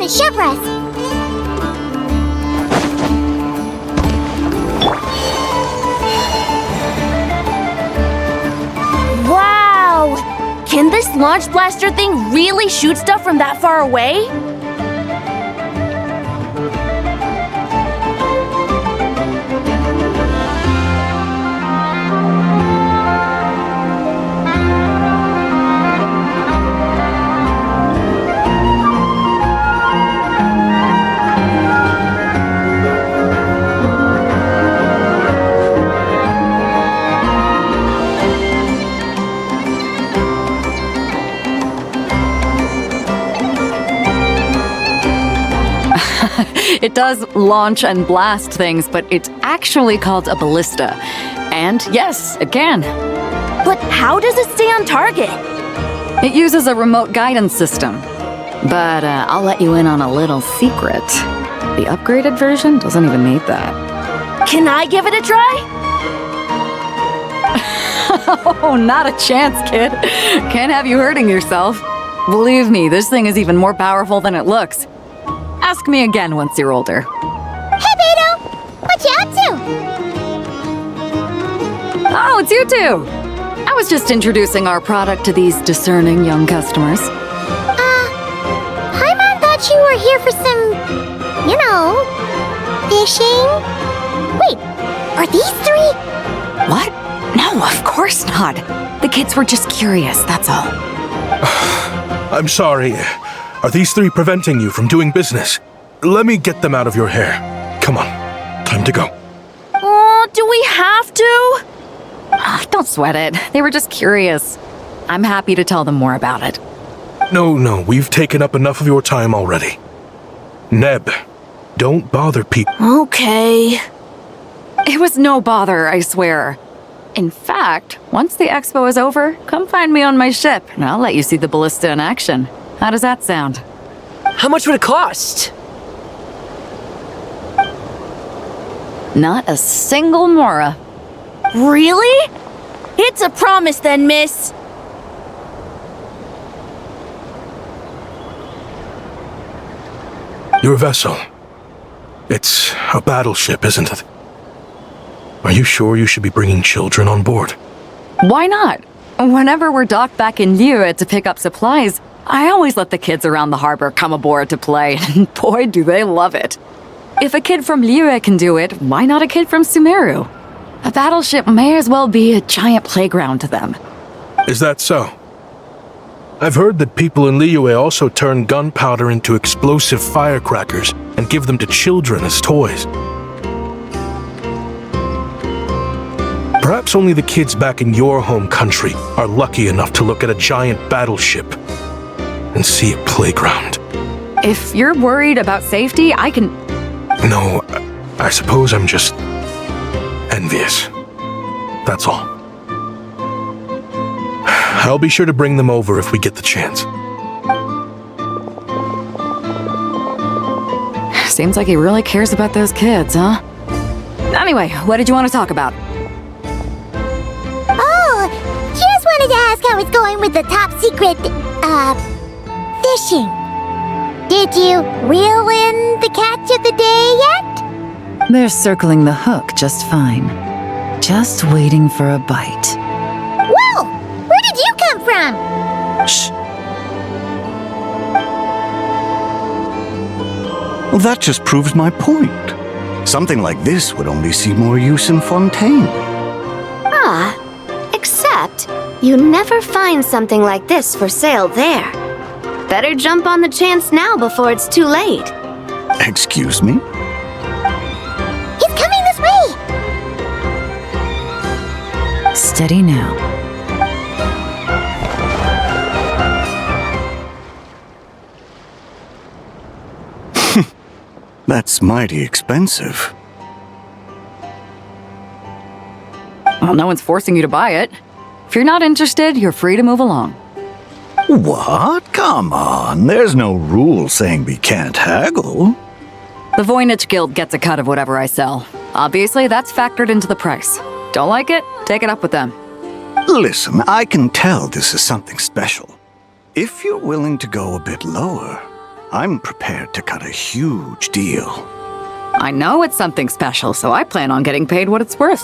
gonna shiver us. Wow! Can this launch blaster thing really shoot stuff from that far away? It does launch and blast things, but it's actually called a ballista. And yes, it can. But how does it stay on target? It uses a remote guidance system. But I'll let you in on a little secret. The upgraded version doesn't even need that. Can I give it a try? Oh, not a chance, kid. Can't have you hurting yourself. Believe me, this thing is even more powerful than it looks. Ask me again once you're older. Hey, Beto! What you up to? Oh, it's you two! I was just introducing our product to these discerning young customers. Paimon thought you were here for some, fishing? Wait, are these three? What? No, of course not. The kids were just curious, that's all. I'm sorry. Are these three preventing you from doing business? Let me get them out of your hair. Come on, time to go. Oh, do we have to? Don't sweat it. They were just curious. I'm happy to tell them more about it. No, we've taken up enough of your time already. Neb, don't bother people. Okay. It was no bother, I swear. In fact, once the expo is over, come find me on my ship, and I'll let you see the ballista in action. How does that sound? How much would it cost? Not a single mora. Really? It's a promise then, miss. Your vessel. It's a battleship, isn't it? Are you sure you should be bringing children on board? Why not? Whenever we're docked back in Liyue to pick up supplies, I always let the kids around the harbor come aboard to play, and boy, do they love it. If a kid from Liyue can do it, why not a kid from Sumeru? A battleship may as well be a giant playground to them. Is that so? I've heard that people in Liyue also turn gunpowder into explosive firecrackers and give them to children as toys. Perhaps only the kids back in your home country are lucky enough to look at a giant battleship and see a playground. If you're worried about safety, I can... No, I suppose I'm just envious. That's all. I'll be sure to bring them over if we get the chance. Seems like he really cares about those kids, huh? Anyway, what did you want to talk about? Oh, just wanted to ask how it's going with the top secret, fishing. Did you reel in the catch of the day yet? They're circling the hook just fine. Just waiting for a bite. Whoa! Where did you come from? Shh. Well, that just proves my point. Something like this would only see more use in Fontaine. Except you never find something like this for sale there. Better jump on the chance now before it's too late. Excuse me? He's coming this way! Steady now. That's mighty expensive. Well, no one's forcing you to buy it. If you're not interested, you're free to move along. What? Come on, there's no rule saying we can't haggle. The Voynich Guild gets a cut of whatever I sell. Obviously, that's factored into the price. Don't like it? Take it up with them. Listen, I can tell this is something special. If you're willing to go a bit lower, I'm prepared to cut a huge deal. I know it's something special, so I plan on getting paid what it's worth.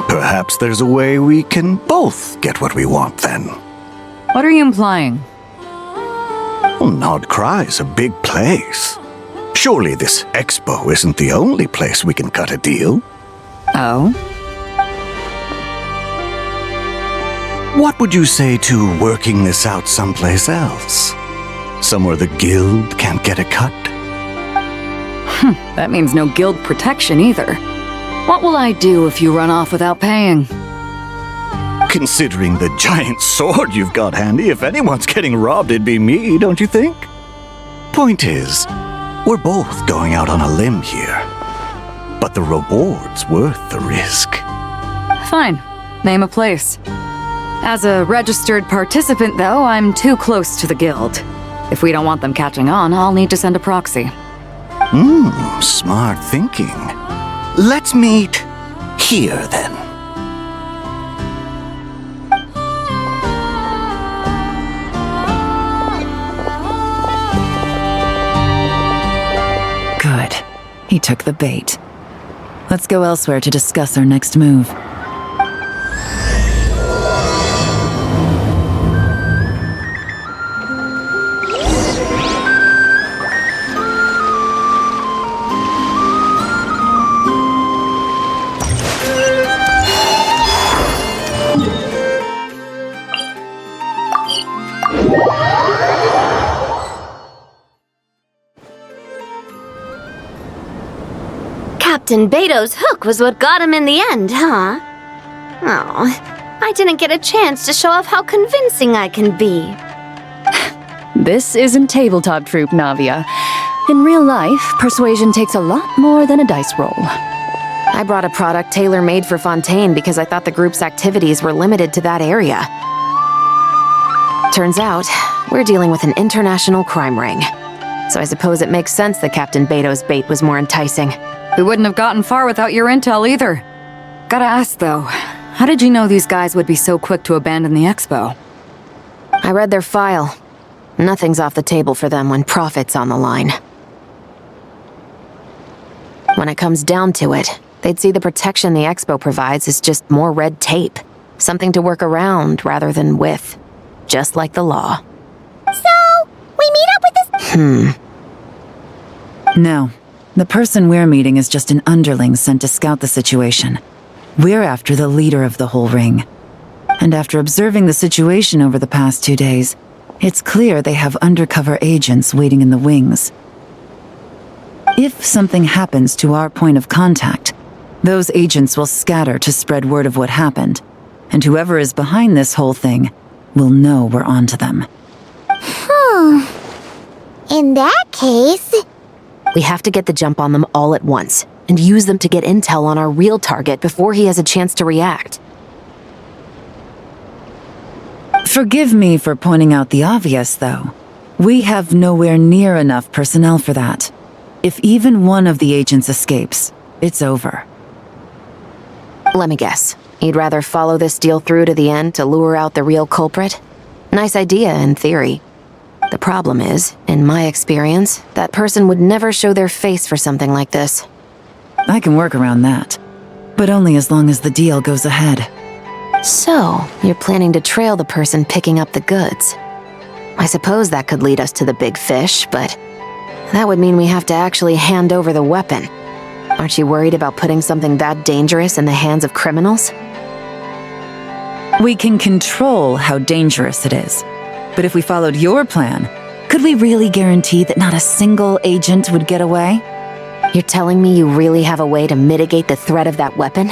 Perhaps there's a way we can both get what we want then. What are you implying? Well, Nod Cry's a big place. Surely this expo isn't the only place we can cut a deal. Oh? What would you say to working this out someplace else? Somewhere the guild can't get a cut? That means no guild protection either. What will I do if you run off without paying? Considering the giant sword you've got handy, if anyone's getting robbed, it'd be me, don't you think? Point is, we're both going out on a limb here. But the reward's worth the risk. Fine. Name a place. As a registered participant, though, I'm too close to the guild. If we don't want them catching on, I'll need to send a proxy. Smart thinking. Let's meet here, then. Good. He took the bait. Let's go elsewhere to discuss our next move. Captain Beto's hook was what got him in the end, huh? Oh, I didn't get a chance to show off how convincing I can be. This isn't tabletop troop, Navia. In real life, persuasion takes a lot more than a dice roll. I brought a product tailor-made for Fontaine because I thought the group's activities were limited to that area. Turns out, we're dealing with an international crime ring. So I suppose it makes sense that Captain Beto's bait was more enticing. We wouldn't have gotten far without your intel either. Gotta ask, though, how did you know these guys would be so quick to abandon the expo? I read their file. Nothing's off the table for them when profit's on the line. When it comes down to it, they'd see the protection the expo provides as just more red tape. Something to work around rather than with. Just like the law. So, we meet up with this... No. The person we're meeting is just an underling sent to scout the situation. We're after the leader of the whole ring. And after observing the situation over the past 2 days, it's clear they have undercover agents waiting in the wings. If something happens to our point of contact, those agents will scatter to spread word of what happened, and whoever is behind this whole thing will know we're onto them. In that case... We have to get the jump on them all at once, and use them to get intel on our real target before he has a chance to react. Forgive me for pointing out the obvious, though. We have nowhere near enough personnel for that. If even one of the agents escapes, it's over. Let me guess. You'd rather follow this deal through to the end to lure out the real culprit? Nice idea, in theory. The problem is, in my experience, that person would never show their face for something like this. I can work around that. But only as long as the deal goes ahead. So, you're planning to trail the person picking up the goods. I suppose that could lead us to the big fish, but that would mean we have to actually hand over the weapon. Aren't you worried about putting something that dangerous in the hands of criminals? We can control how dangerous it is. But if we followed your plan, could we really guarantee that not a single agent would get away? You're telling me you really have a way to mitigate the threat of that weapon?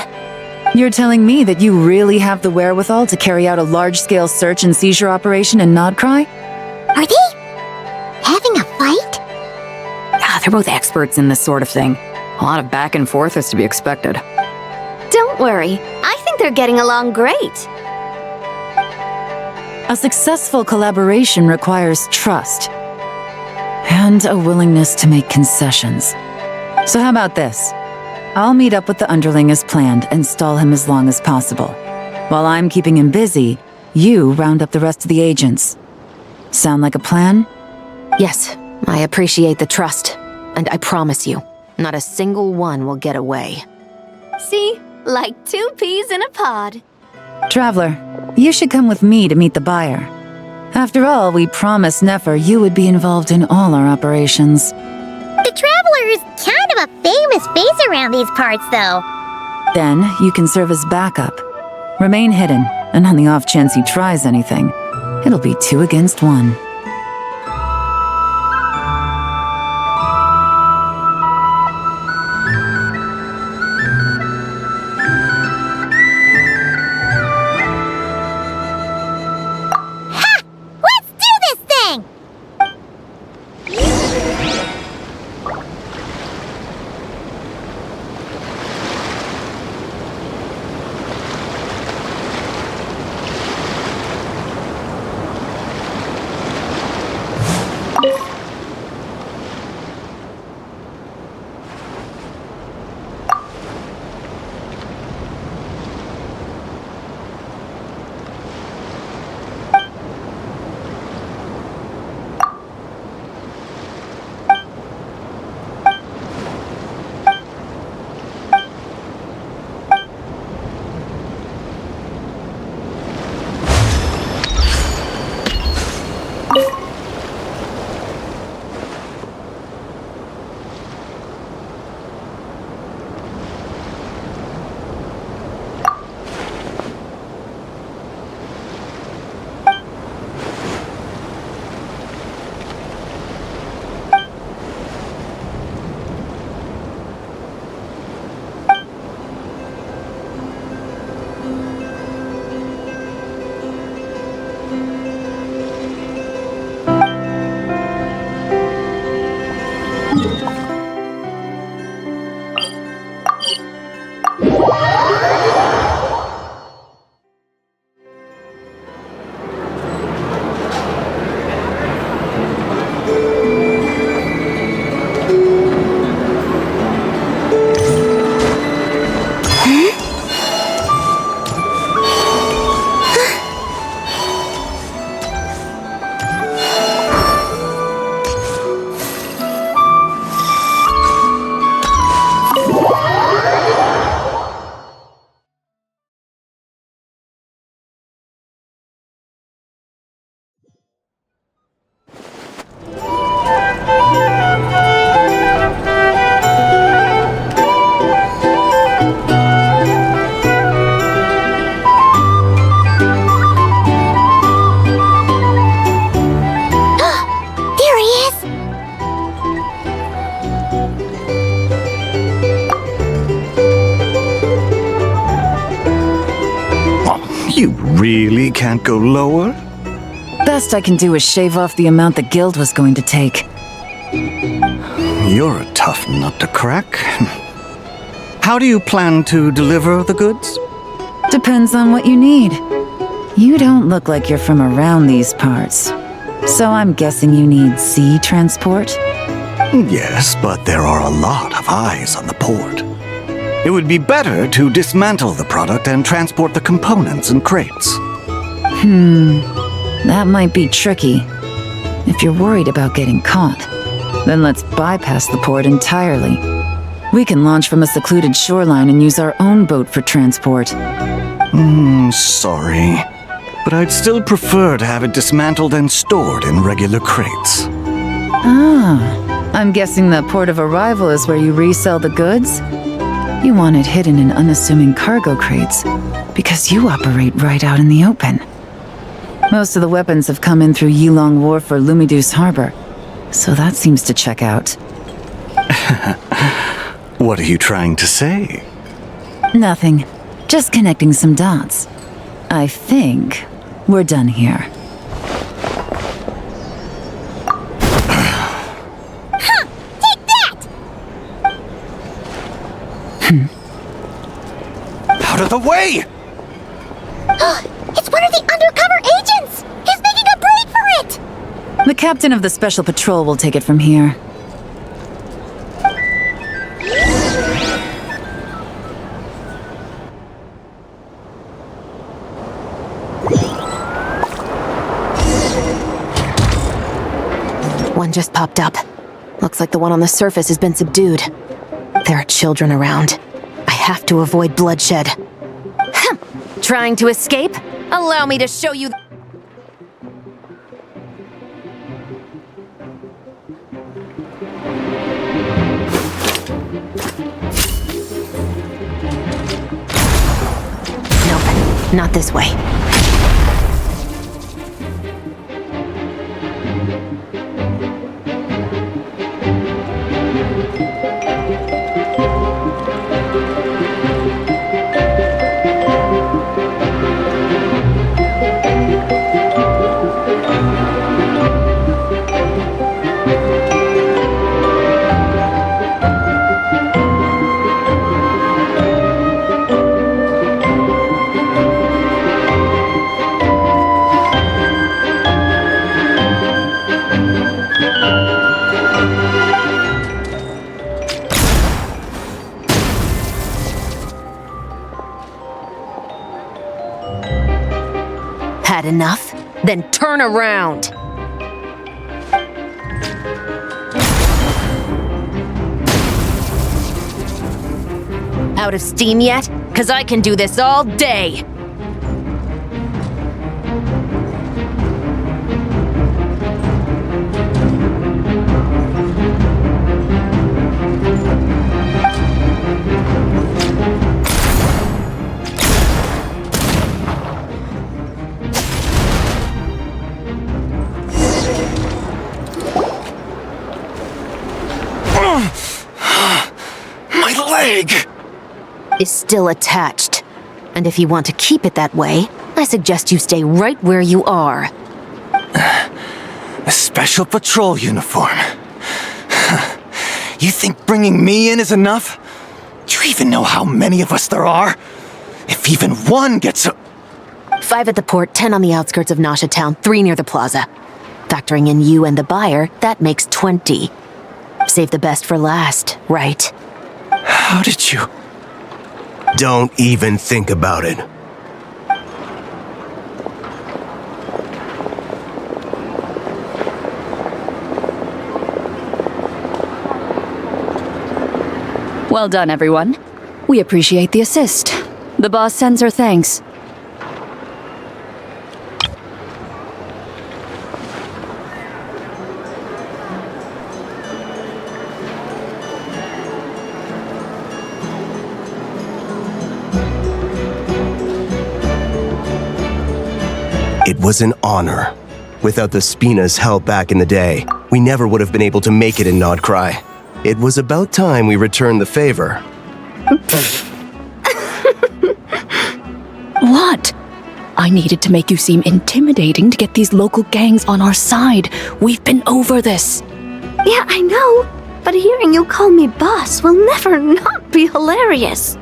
You're telling me that you really have the wherewithal to carry out a large-scale search and seizure operation in Nodcry? Are they having a fight? They're both experts in this sort of thing. A lot of back and forth is to be expected. Don't worry, I think they're getting along great. A successful collaboration requires trust and a willingness to make concessions. So how about this? I'll meet up with the underling as planned and stall him as long as possible. While I'm keeping him busy, you round up the rest of the agents. Sound like a plan? Yes, I appreciate the trust. And I promise you, not a single one will get away. See? Like 2 peas in a pod. Traveler, you should come with me to meet the buyer. After all, we promised Nefer you would be involved in all our operations. The Traveler is kind of a famous face around these parts, though. Then you can serve as backup. Remain hidden, and on the off chance he tries anything, it'll be 2 against 1. Let's do this thing! You really can't go lower? Best I can do is shave off the amount the guild was going to take. You're a tough nut to crack. How do you plan to deliver the goods? Depends on what you need. You don't look like you're from around these parts. So I'm guessing you need sea transport? Yes, but there are a lot of eyes on the port. It would be better to dismantle the product and transport the components in crates. That might be tricky. If you're worried about getting caught, then let's bypass the port entirely. We can launch from a secluded shoreline and use our own boat for transport. Sorry, but I'd still prefer to have it dismantled and stored in regular crates. I'm guessing the port of arrival is where you resell the goods? You want it hidden in unassuming cargo crates, because you operate right out in the open. Most of the weapons have come in through Yilong Wharf or Lumiduce Harbor, so that seems to check out. What are you trying to say? Nothing. Just connecting some dots. I think we're done here. Take that! Out of the way! It's one of the undercover agents! He's making a break for it! The captain of the Special Patrol will take it from here. one just popped up. Looks like the one on the surface has been subdued. There are children around. I have to avoid bloodshed. Trying to escape? Allow me to show you... Nope, not this way. Had enough? Then turn around! Out of steam yet? 'Cause I can do this all day! My leg! Is still attached. And if you want to keep it that way, I suggest you stay right where you are. A special patrol uniform. You think bringing me in is enough? Do you even know how many of us there are? If even one gets a... 5 at the port, 10 on the outskirts of Nasha Town, 3 near the plaza. Factoring in you and the buyer, that makes 20. Save the best for last, right? How did you... Don't even think about it. Well done, everyone. We appreciate the assist. The boss sends her thanks. It was an honor. Without the Spina's help back in the day, we never would have been able to make it in Nodcry. It was about time we returned the favor. What? I needed to make you seem intimidating to get these local gangs on our side. We've been over this. Yeah, I know. But hearing you call me boss will never not be hilarious.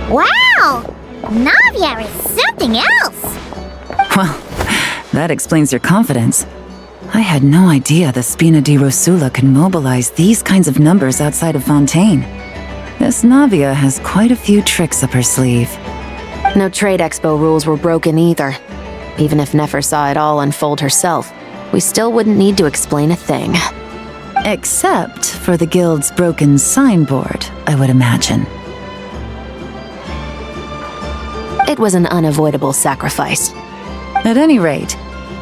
Wow! Navia is something else! Well, that explains your confidence. I had no idea the Spina di Rosula could mobilize these kinds of numbers outside of Fontaine. This Navia has quite a few tricks up her sleeve. No trade expo rules were broken either. Even if Nefer saw it all unfold herself, we still wouldn't need to explain a thing. Except for the guild's broken signboard, I would imagine. It was an unavoidable sacrifice. At any rate,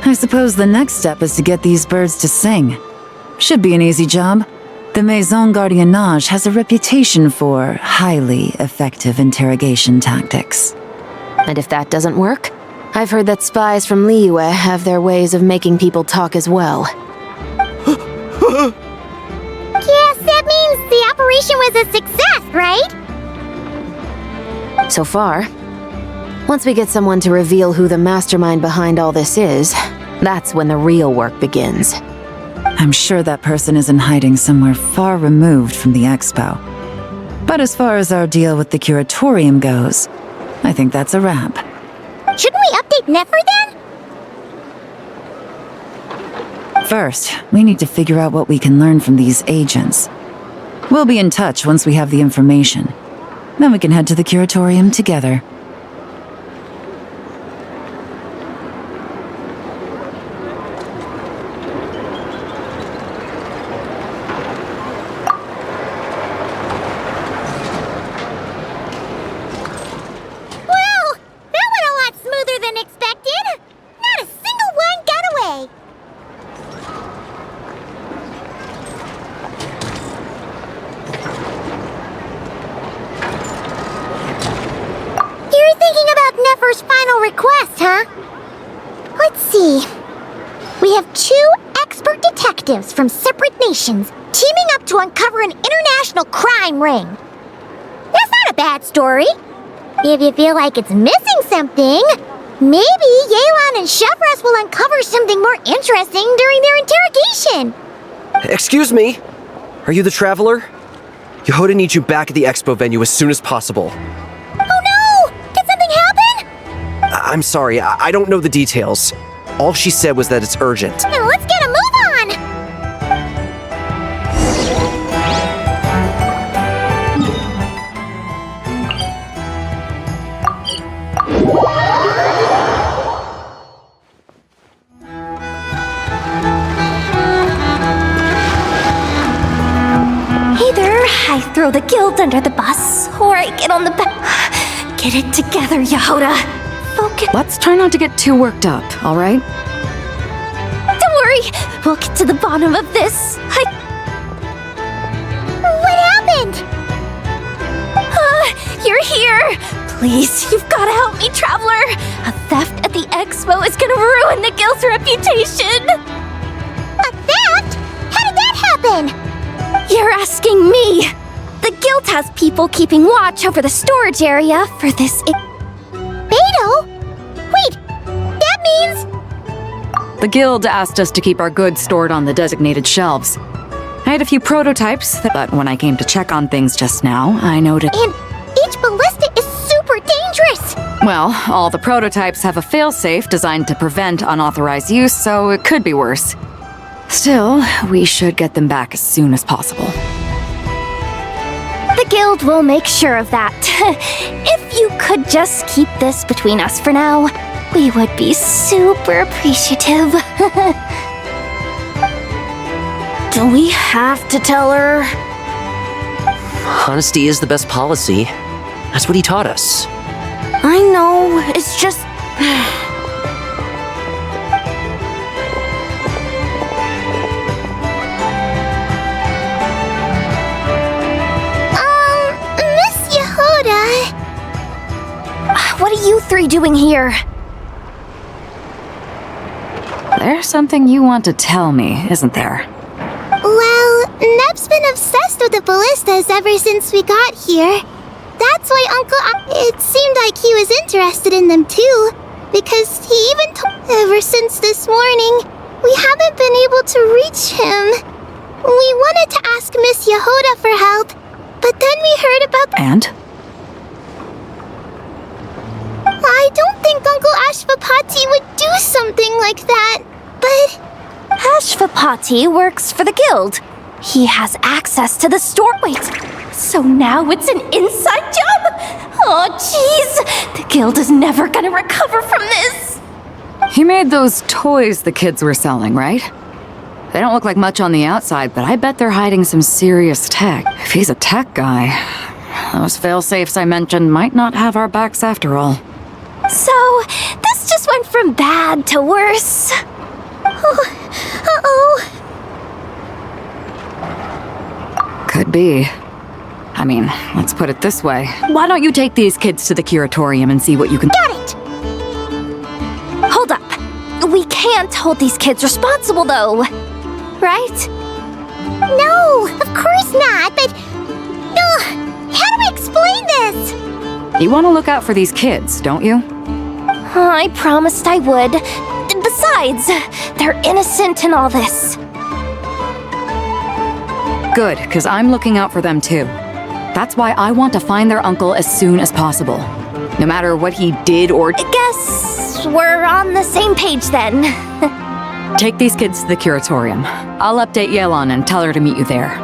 I suppose the next step is to get these birds to sing. Should be an easy job. The Maison Gardiennage has a reputation for highly effective interrogation tactics. And if that doesn't work, I've heard that spies from Liyue have their ways of making people talk as well. Yes, that means the operation was a success, right? So far. Once we get someone to reveal who the mastermind behind all this is, that's when the real work begins. I'm sure that person is in hiding somewhere far removed from the expo. But as far as our deal with the curatorium goes, I think that's a wrap. Shouldn't we update Nefer then? First, we need to figure out what we can learn from these agents. We'll be in touch once we have the information. Then we can head to the curatorium together. Well, that went a lot smoother than expected. Not a single one got away. You're thinking about Nefer's final request, huh? Let's see. We have 2 expert detectives from separate nations teaming up to uncover an international crime ring. That's not a bad story. If you feel like it's missing something, maybe Yelan and Chevros will uncover something more interesting during their interrogation. Excuse me? Are you the traveler? Yehoda needs you back at the expo venue as soon as possible. Oh no! Did something happen? I'm sorry, I don't know the details. All she said was that it's urgent. Now let's get a move on! Either I throw the guild under the bus, or I get on the back. Get it together, Yehoda. Focus. Let's try not to get too worked up, all right? Don't worry, we'll get to the bottom of this. What happened? You're here. Please, you've got to help me, Traveler. A theft at the expo is gonna ruin the guild's reputation. A theft? How did that happen? You're asking me. The guild has people keeping watch over the storage area for this. Beto? Wait, that means. The guild asked us to keep our goods stored on the designated shelves. I had a few prototypes, but when I came to check on things just now, I noticed. And each ballista is super dangerous. Well, all the prototypes have a failsafe designed to prevent unauthorized use, so it could be worse. Still, we should get them back as soon as possible. The guild will make sure of that. If you could just keep this between us for now, we would be super appreciative. Do we have to tell her? Honesty is the best policy. That's what he taught us. I know, it's just... Miss Yehoda... What are you 3 doing here? There's something you want to tell me, isn't there? Well, Neb's been obsessed with the ballistas ever since we got here. That's why it seemed like he was interested in them too, because he even ever since this morning, we haven't been able to reach him. We wanted to ask Miss Yehoda for help, but then we heard about And? I don't think Uncle Ashvapati would do something like that, but... Ashvapati works for the guild. He has access to the store. Wait, so now it's an inside job? Oh, jeez. The guild is never gonna recover from this. He made those toys the kids were selling, right? They don't look like much on the outside, but I bet they're hiding some serious tech. If he's a tech guy, those fail-safes I mentioned might not have our backs after all. So, this just went from bad to worse. Uh-oh. Could be. I mean, let's put it this way. Why don't you take these kids to the curatorium and see what you can— Got it! Hold up. We can't hold these kids responsible, though. Right? No, of course not, but... how do we explain this? You want to look out for these kids, don't you? I promised I would. Besides, they're innocent in all this. Good, because I'm looking out for them too. That's why I want to find their uncle as soon as possible. No matter what he did or— Guess we're on the same page then. Take these kids to the curatorium. I'll update Yelan and tell her to meet you there.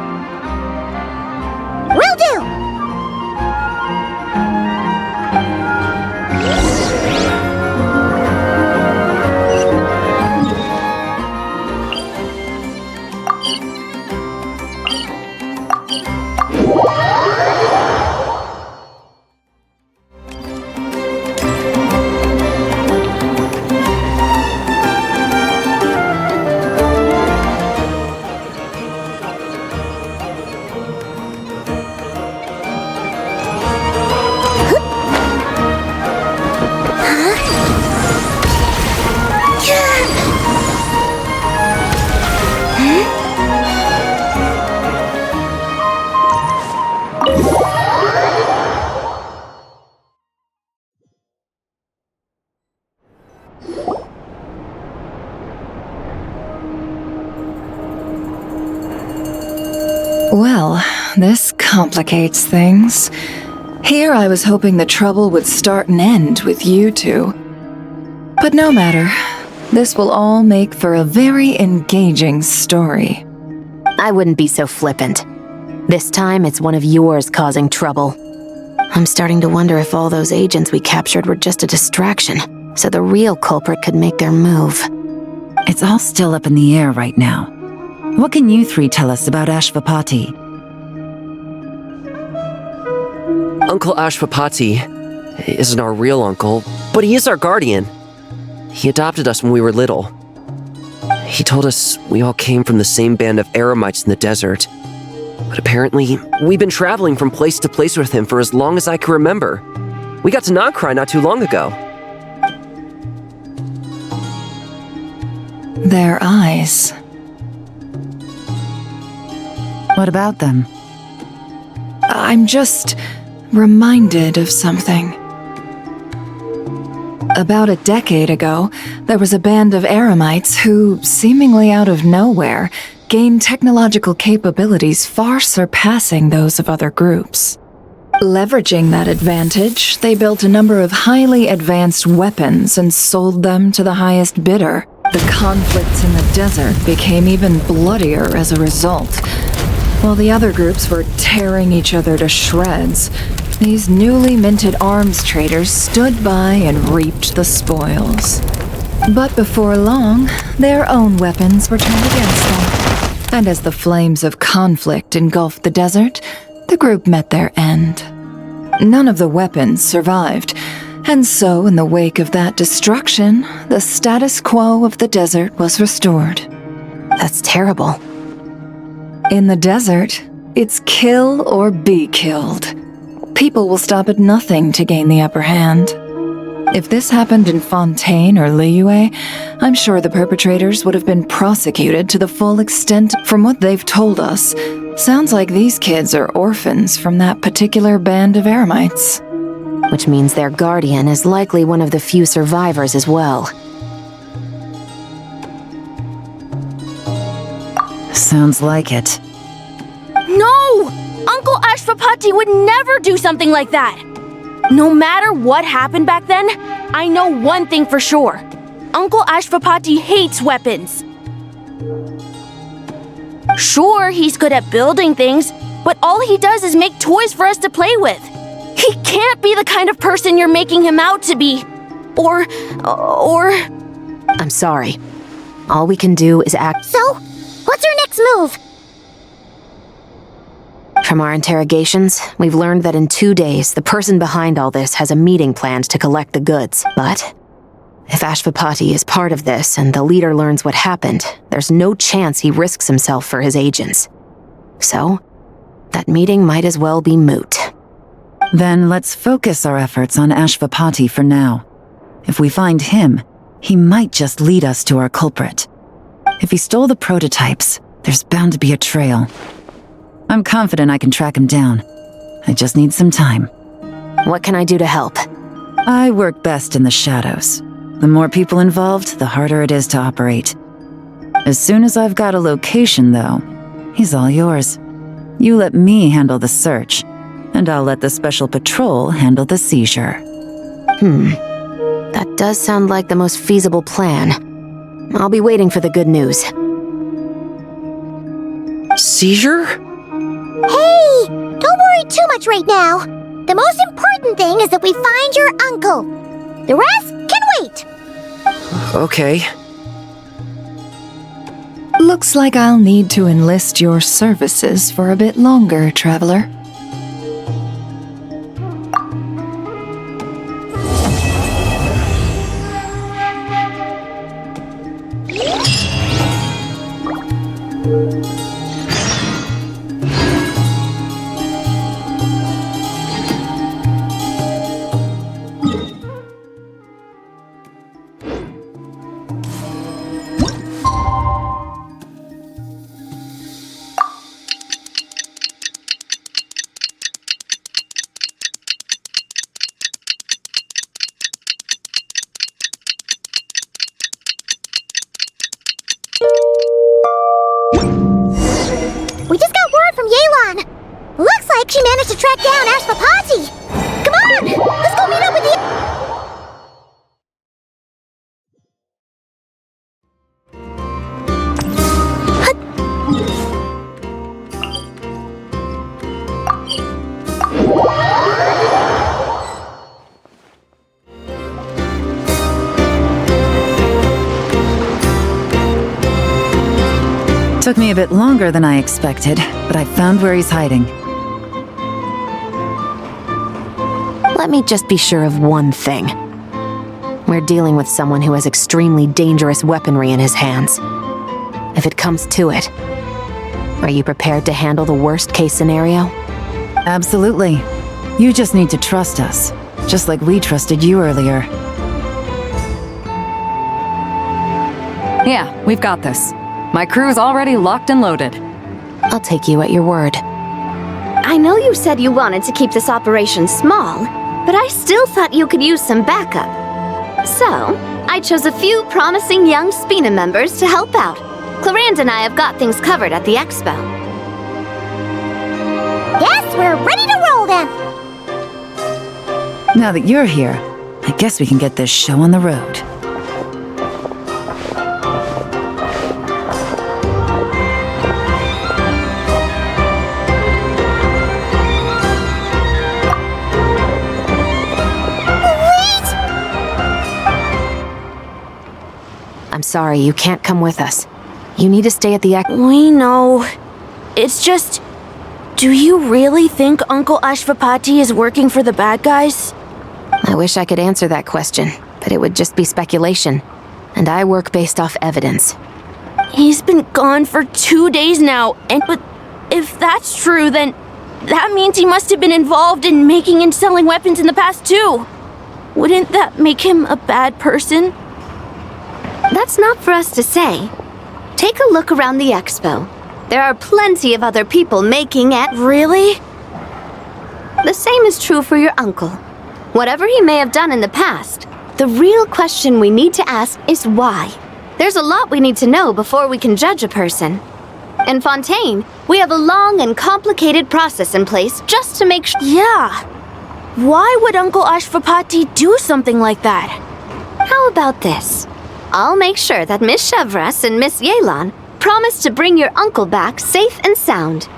Well, this complicates things. Here I was hoping the trouble would start and end with you two. But no matter. This will all make for a very engaging story. I wouldn't be so flippant. This time, it's one of yours causing trouble. I'm starting to wonder if all those agents we captured were just a distraction, so the real culprit could make their move. It's all still up in the air right now. What can you three tell us about Ashvapati? Uncle Ashvapati isn't our real uncle, but he is our guardian. He adopted us when we were little. He told us we all came from the same band of eremites in the desert. But apparently, we've been traveling from place to place with him for as long as I can remember. We got to Nagcry not too long ago. Their eyes. What about them? I'm just reminded of something. About a decade ago, there was a band of eremites who, seemingly out of nowhere, gained technological capabilities far surpassing those of other groups. Leveraging that advantage, they built a number of highly advanced weapons and sold them to the highest bidder. The conflicts in the desert became even bloodier as a result. While the other groups were tearing each other to shreds, these newly minted arms traders stood by and reaped the spoils. But before long, their own weapons were turned against them. And as the flames of conflict engulfed the desert, the group met their end. None of the weapons survived, and so in the wake of that destruction, the status quo of the desert was restored. That's terrible. In the desert, it's kill or be killed. People will stop at nothing to gain the upper hand. If this happened in Fontaine or Liyue, I'm sure the perpetrators would have been prosecuted to the full extent. From what they've told us, sounds like these kids are orphans from that particular band of eremites. Which means their guardian is likely one of the few survivors as well. Sounds like it. No! Uncle Ashvapati would never do something like that! No matter what happened back then, I know one thing for sure. Uncle Ashvapati hates weapons. Sure, he's good at building things, but all he does is make toys for us to play with. He can't be the kind of person you're making him out to be. Or... I'm sorry. All we can do is act. So, what's our next move? From our interrogations, we've learned that in 2 days, the person behind all this has a meeting planned to collect the goods. But if Ashvapati is part of this and the leader learns what happened, there's no chance he risks himself for his agents. So, that meeting might as well be moot. Then let's focus our efforts on Ashvapati for now. If we find him, he might just lead us to our culprit. If he stole the prototypes, there's bound to be a trail. I'm confident I can track him down. I just need some time. What can I do to help? I work best in the shadows. The more people involved, the harder it is to operate. As soon as I've got a location, though, he's all yours. You let me handle the search, and I'll let the special patrol handle the seizure. That does sound like the most feasible plan. I'll be waiting for the good news. Seizure? Hey! Don't worry too much right now. The most important thing is that we find your uncle. The rest can wait. Okay. Looks like I'll need to enlist your services for a bit longer, traveler. We just got word from Yale managed to track down Ashfapati! Come on! Let's go meet up with the... Took me a bit longer than I expected, but I found where he's hiding. Let me just be sure of one thing. We're dealing with someone who has extremely dangerous weaponry in his hands. If it comes to it, are you prepared to handle the worst-case scenario? Absolutely. You just need to trust us, just like we trusted you earlier. Yeah, we've got this. My crew's already locked and loaded. I'll take you at your word. I know you said you wanted to keep this operation small, but I still thought you could use some backup. So, I chose a few promising young Spina members to help out. Clarand and I have got things covered at the expo. Yes, we're ready to roll then! Now that you're here, I guess we can get this show on the road. I'm sorry, you can't come with us. You need to stay at the We know. It's just... Do you really think Uncle Ashfapati is working for the bad guys? I wish I could answer that question, but it would just be speculation. And I work based off evidence. He's been gone for 2 days now, but if that's true, then that means he must have been involved in making and selling weapons in the past too. Wouldn't that make him a bad person? That's not for us to say. Take a look around the expo. There are plenty of other people making it. Really? The same is true for your uncle. Whatever he may have done in the past, the real question we need to ask is why. There's a lot we need to know before we can judge a person. In Fontaine, we have a long and complicated process in place just to make sure. Yeah. Why would Uncle Ashfapati do something like that? How about this? I'll make sure that Miss Chevras and Miss Yelan promise to bring your uncle back safe and sound.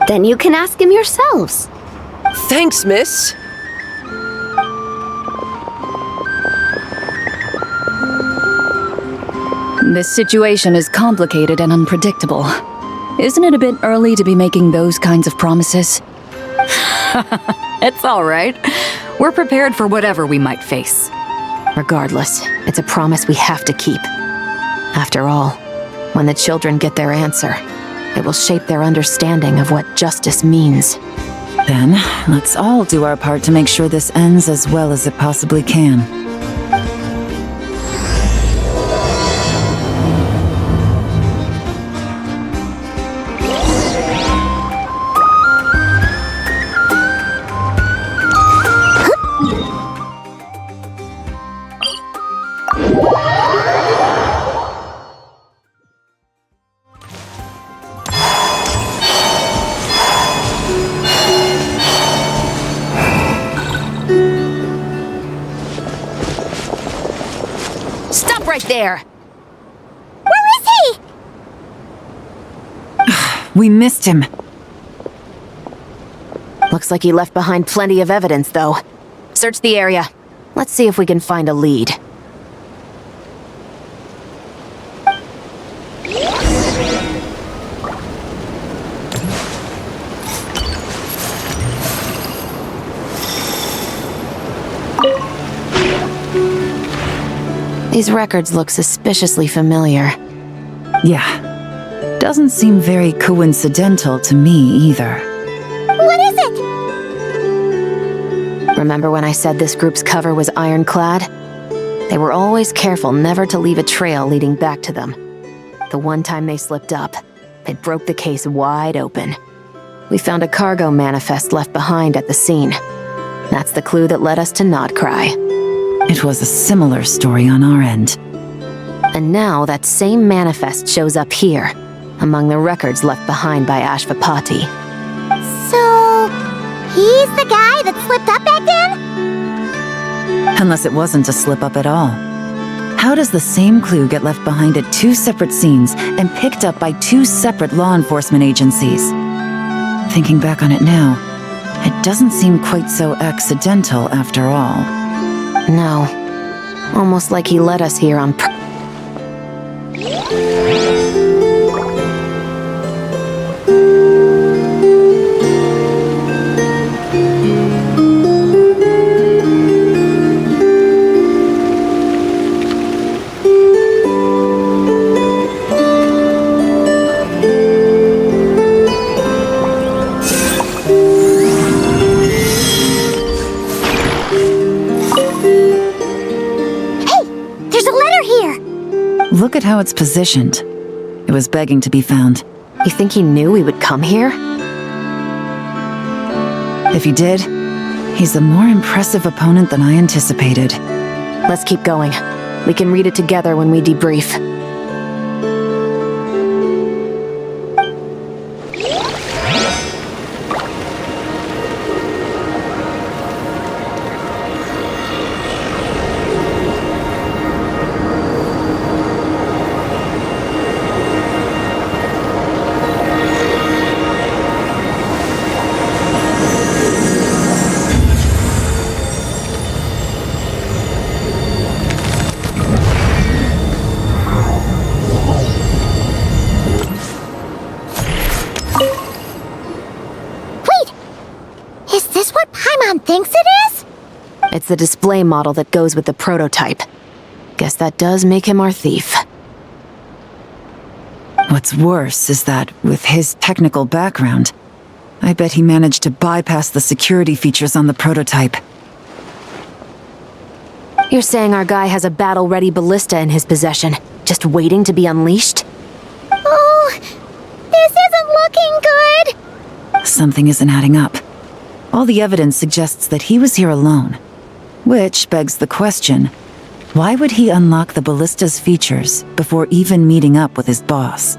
Then you can ask him yourselves. Thanks, miss. This situation is complicated and unpredictable. Isn't it a bit early to be making those kinds of promises? It's all right. We're prepared for whatever we might face. Regardless, it's a promise we have to keep. After all, when the children get their answer, it will shape their understanding of what justice means. Then, let's all do our part to make sure this ends as well as it possibly can. Right there! Where is he? We missed him. Looks like he left behind plenty of evidence, though. Search the area. Let's see if we can find a lead. These records look suspiciously familiar. Yeah. Doesn't seem very coincidental to me either. What is it? Remember when I said this group's cover was ironclad? They were always careful never to leave a trail leading back to them. The one time they slipped up, it broke the case wide open. We found a cargo manifest left behind at the scene. That's the clue that led us to Nodcry. It was a similar story on our end. And now that same manifest shows up here, among the records left behind by Ashvapati. So, he's the guy that slipped up back then? Unless it wasn't a slip-up at all. How does the same clue get left behind at 2 separate scenes and picked up by 2 separate law enforcement agencies? Thinking back on it now, it doesn't seem quite so accidental after all. No. Almost like he led us here on purpose. Look at how it's positioned. It was begging to be found. You think he knew we would come here? If he did, he's a more impressive opponent than I anticipated. Let's keep going. We can read it together when we debrief. Thinks it is? It's the display model that goes with the prototype. Guess that does make him our thief. What's worse is that, with his technical background, I bet he managed to bypass the security features on the prototype. You're saying our guy has a battle-ready ballista in his possession, just waiting to be unleashed? Oh, this isn't looking good! Something isn't adding up. All the evidence suggests that he was here alone. Which begs the question, why would he unlock the ballista's features before even meeting up with his boss?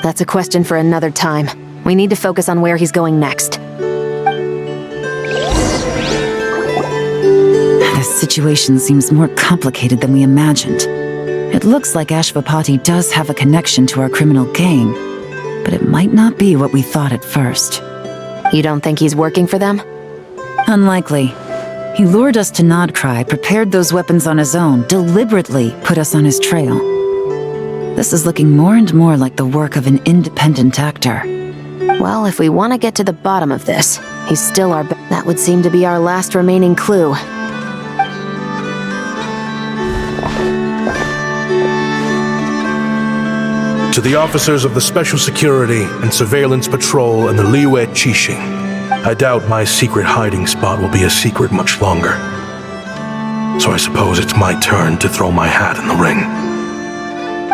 That's a question for another time. We need to focus on where he's going next. This situation seems more complicated than we imagined. It looks like Ashvapati does have a connection to our criminal gang, but it might not be what we thought at first. You don't think he's working for them? Unlikely. He lured us to Nodcry, prepared those weapons on his own, deliberately put us on his trail. This is looking more and more like the work of an independent actor. Well, if we want to get to the bottom of this, he's still our that would seem to be our last remaining clue. To the officers of the Special Security and Surveillance Patrol and the Liyue Qixing, I doubt my secret hiding spot will be a secret much longer. So I suppose it's my turn to throw my hat in the ring.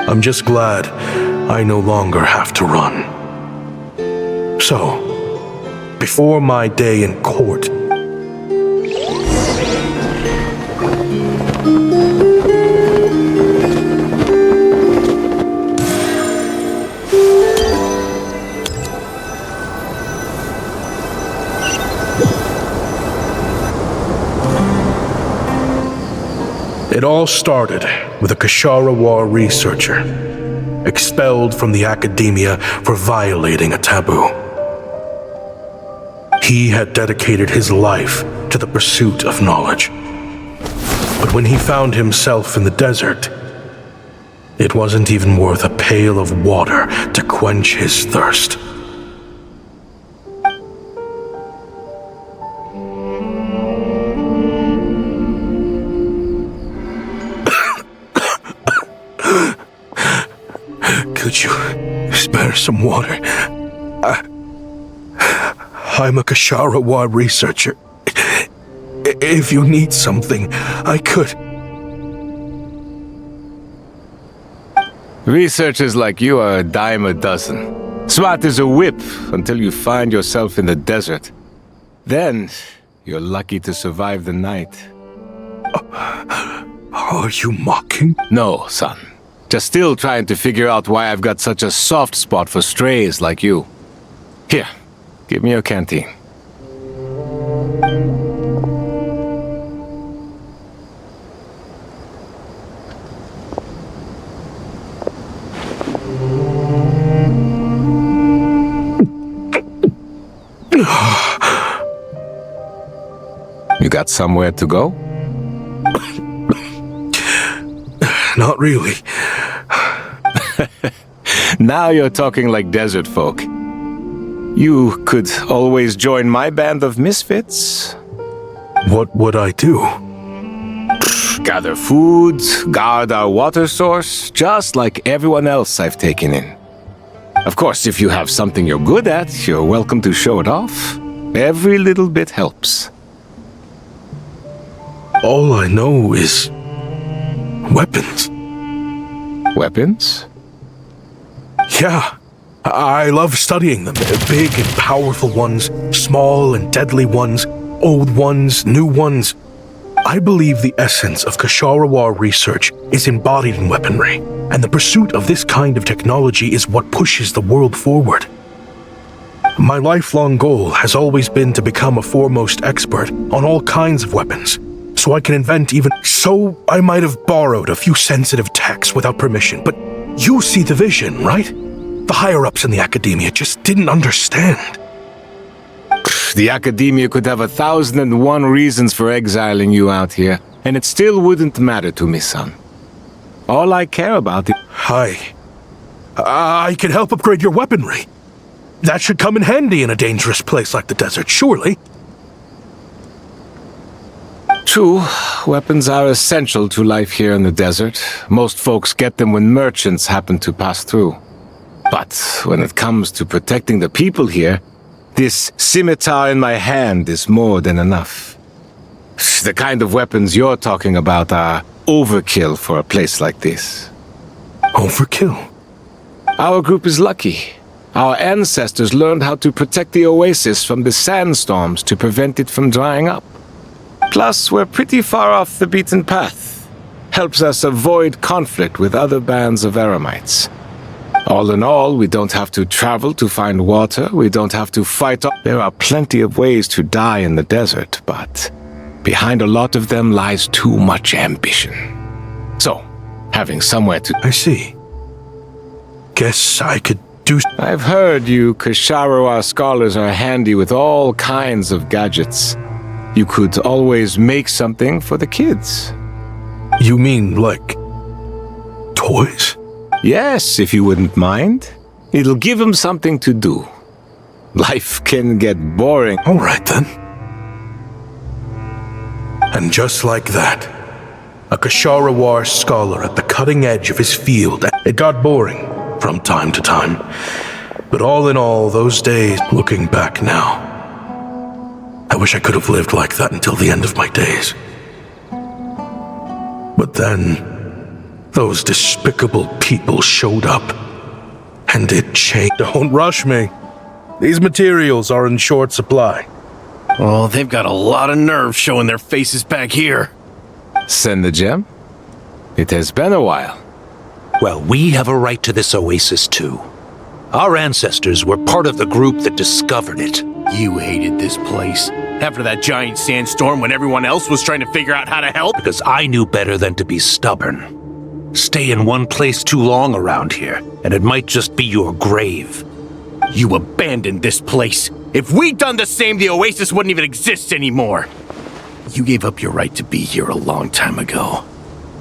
I'm just glad I no longer have to run. So, before my day in court, it all started with a Kashara War researcher, expelled from the academia for violating a taboo. He had dedicated his life to the pursuit of knowledge. But when he found himself in the desert, it wasn't even worth a pail of water to quench his thirst. Could you spare some water? I'm a Kashara War researcher. If you need something, I could. Researchers like you are a dime a dozen. Smart as a whip until you find yourself in the desert. Then, you're lucky to survive the night. Are you mocking? No, son. Just still trying to figure out why I've got such a soft spot for strays like you. Here, give me your canteen. You got somewhere to go? Not really. Now you're talking like desert folk. You could always join my band of misfits. What would I do? Gather food, guard our water source, just like everyone else I've taken in. Of course, if you have something you're good at, you're welcome to show it off. Every little bit helps. All I know is weapons. Weapons? Yeah, I love studying them. Big and powerful ones, small and deadly ones, old ones, new ones. I believe the essence of Kshatriya research is embodied in weaponry, and the pursuit of this kind of technology is what pushes the world forward. My lifelong goal has always been to become a foremost expert on all kinds of weapons, so I can invent even... So I might have borrowed a few sensitive techs without permission, but you see the vision, right? The higher-ups in the academia just didn't understand. The academia could have 1,001 reasons for exiling you out here, and it still wouldn't matter to me, son. All I care about is... I can help upgrade your weaponry. That should come in handy in a dangerous place like the desert, surely. True, weapons are essential to life here in the desert. Most folks get them when merchants happen to pass through. But when it comes to protecting the people here, this scimitar in my hand is more than enough. The kind of weapons you're talking about are overkill for a place like this. Overkill? Our group is lucky. Our ancestors learned how to protect the oasis from the sandstorms to prevent it from drying up. Plus, we're pretty far off the beaten path. Helps us avoid conflict with other bands of Eremites. All in all, we don't have to travel to find water, we don't have to fight off. There are plenty of ways to die in the desert, but behind a lot of them lies too much ambition. So, having somewhere to... I see. Guess I could do... I've heard you Kshatriya scholars are handy with all kinds of gadgets. You could always make something for the kids. You mean, like... toys? Yes, if you wouldn't mind. It'll give them something to do. Life can get boring. All right, then. And just like that, a Kshatriya scholar at the cutting edge of his field, it got boring from time to time. But all in all, those days, looking back now, I wish I could have lived like that until the end of my days. But then... those despicable people showed up, and it changed. Don't rush me. These materials are in short supply. Oh, they've got a lot of nerve showing their faces back here. Send the gem? It has been a while. Well, we have a right to this oasis, too. Our ancestors were part of the group that discovered it. You hated this place. After that giant sandstorm when everyone else was trying to figure out how to help? Because I knew better than to be stubborn. Stay in one place too long around here, and it might just be your grave. You abandoned this place. If we'd done the same, the oasis wouldn't even exist anymore. You gave up your right to be here a long time ago.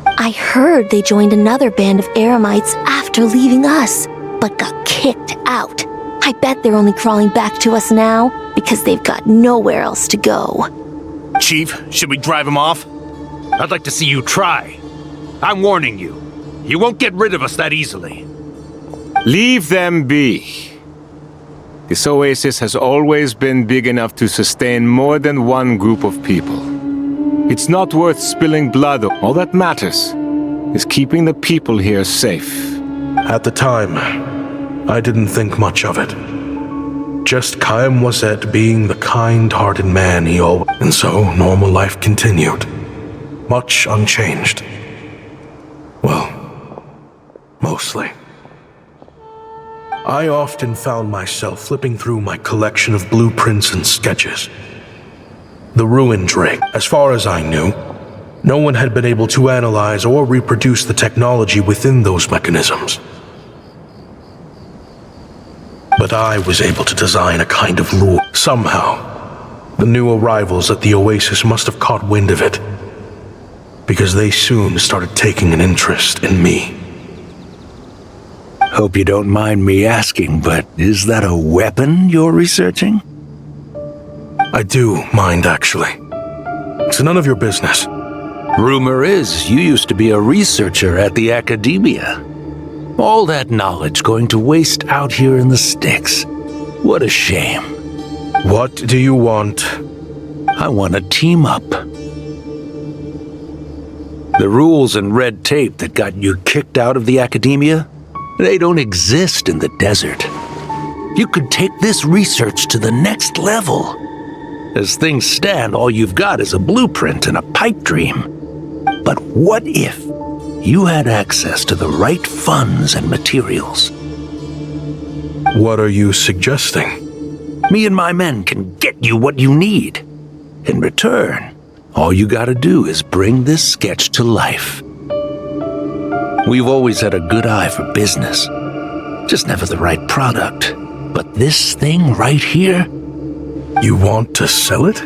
I heard they joined another band of Eremites after leaving us, but got kicked out. I bet they're only crawling back to us now because they've got nowhere else to go. Chief, should we drive him off? I'd like to see you try. I'm warning you. You won't get rid of us that easily. Leave them be. This oasis has always been big enough to sustain more than one group of people. It's not worth spilling blood. All that matters is keeping the people here safe. At the time, I didn't think much of it. Just Chaim Wazet being the kind-hearted man he always... And so, normal life continued. Much unchanged. Well, closely. I often found myself flipping through my collection of blueprints and sketches. The ruined Drake, as far as I knew, no one had been able to analyze or reproduce the technology within those mechanisms. But I was able to design a kind of rule. Somehow, the new arrivals at the Oasis must have caught wind of it, because they soon started taking an interest in me. Hope you don't mind me asking, but is that a weapon you're researching? I do mind, actually. It's none of your business. Rumor is you used to be a researcher at the Academia. All that knowledge going to waste out here in the sticks. What a shame. What do you want? I want to team up. The rules and red tape that got you kicked out of the Academia, they don't exist in the desert. You could take this research to the next level. As things stand, all you've got is a blueprint and a pipe dream. But what if you had access to the right funds and materials? What are you suggesting? Me and my men can get you what you need. In return, all you gotta do is bring this sketch to life. We've always had a good eye for business, just never the right product. But this thing right here... You want to sell it?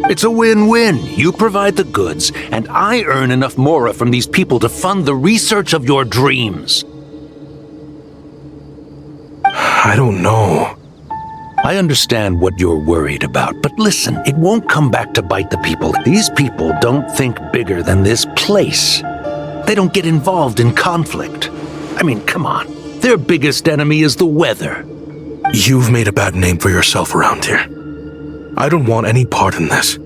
It's a win-win. You provide the goods, and I earn enough mora from these people to fund the research of your dreams. I don't know. I understand what you're worried about, but listen, it won't come back to bite the people. These people don't think bigger than this place. They don't get involved in conflict. I mean, come on. Their biggest enemy is the weather. You've made a bad name for yourself around here. I don't want any part in this.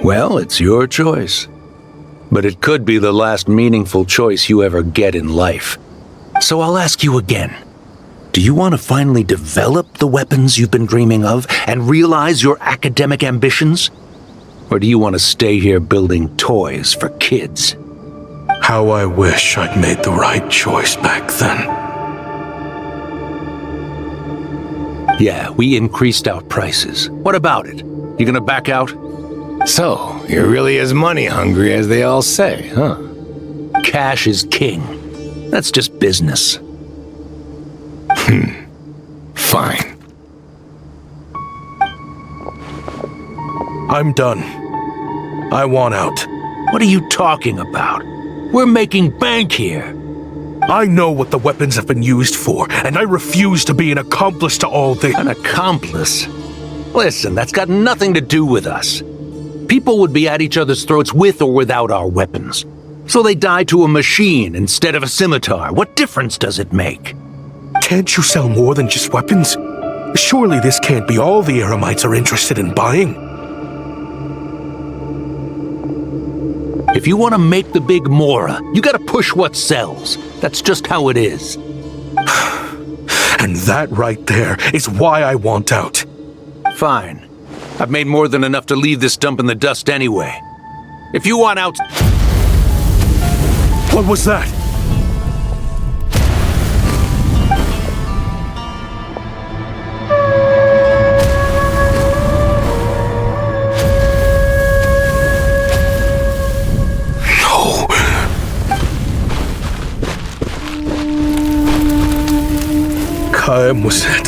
Well, it's your choice. But it could be the last meaningful choice you ever get in life. So I'll ask you again. Do you want to finally develop the weapons you've been dreaming of and realize your academic ambitions? Or do you want to stay here building toys for kids? How I wish I'd made the right choice back then. Yeah, we increased our prices. What about it? You gonna back out? So, you're really as money hungry as they all say, huh? Cash is king. That's just business. Fine. I'm done. I want out. What are you talking about? We're making bank here. I know what the weapons have been used for, and I refuse to be an accomplice to all this. An accomplice? Listen, that's got nothing to do with us. People would be at each other's throats with or without our weapons. So they die to a machine instead of a scimitar. What difference does it make? Can't you sell more than just weapons? Surely this can't be all the Eremites are interested in buying. If you want to make the big mora, you gotta push what sells. That's just how it is. And that right there is why I want out. Fine. I've made more than enough to leave this dump in the dust anyway. If you want out... What was that? Ngầm was it?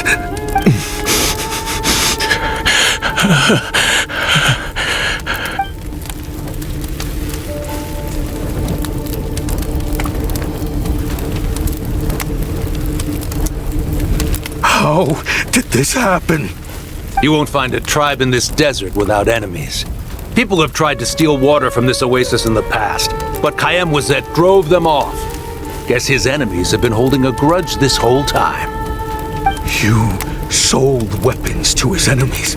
How did this happen? You won't find a tribe in this desert without enemies. People have tried to steal water from this oasis in the past, but Kayemwazet drove them off. Guess his enemies have been holding a grudge this whole time. You sold weapons to his enemies.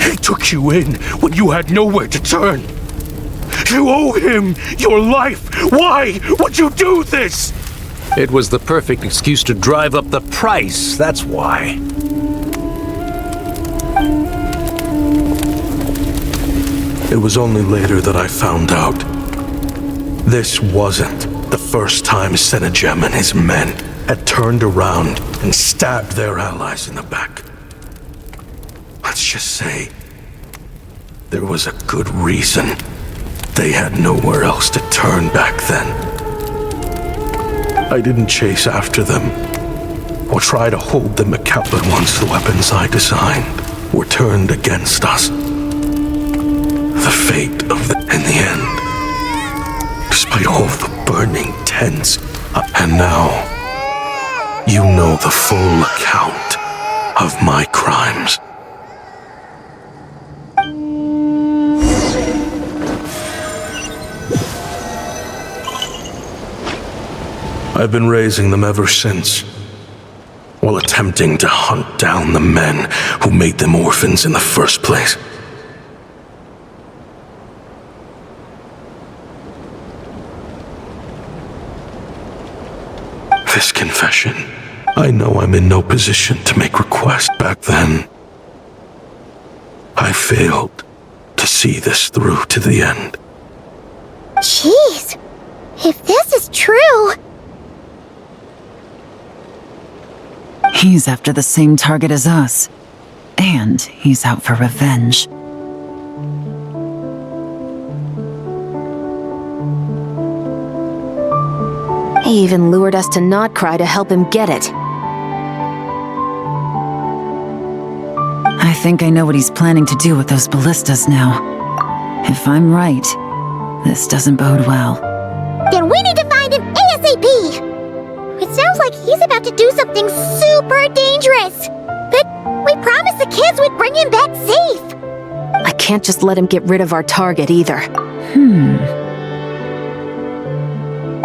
He took you in when you had nowhere to turn. You owe him your life. Why would you do this? It was the perfect excuse to drive up the price, that's why. It was only later that I found out. This wasn't the first time Senegem and his men had turned around and stabbed their allies in the back. Let's just say there was a good reason they had nowhere else to turn back then. I didn't chase after them or try to hold them accountable once the weapons I designed were turned against us. The fate of in the end, despite all the burning tents, and now you know the full account of my crimes. I've been raising them ever since, while attempting to hunt down the men who made them orphans in the first place. This confession, I know I'm in no position to make requests. Back then, I failed to see this through to the end. Jeez, if this is true... He's after the same target as us. And he's out for revenge. He even lured us to Notcry to help him get it. I think I know what he's planning to do with those ballistas now. If I'm right, this doesn't bode well. Then we need to find him ASAP! It sounds like he's about to do something super dangerous. But we promised the kids we'd bring him back safe. I can't just let him get rid of our target either.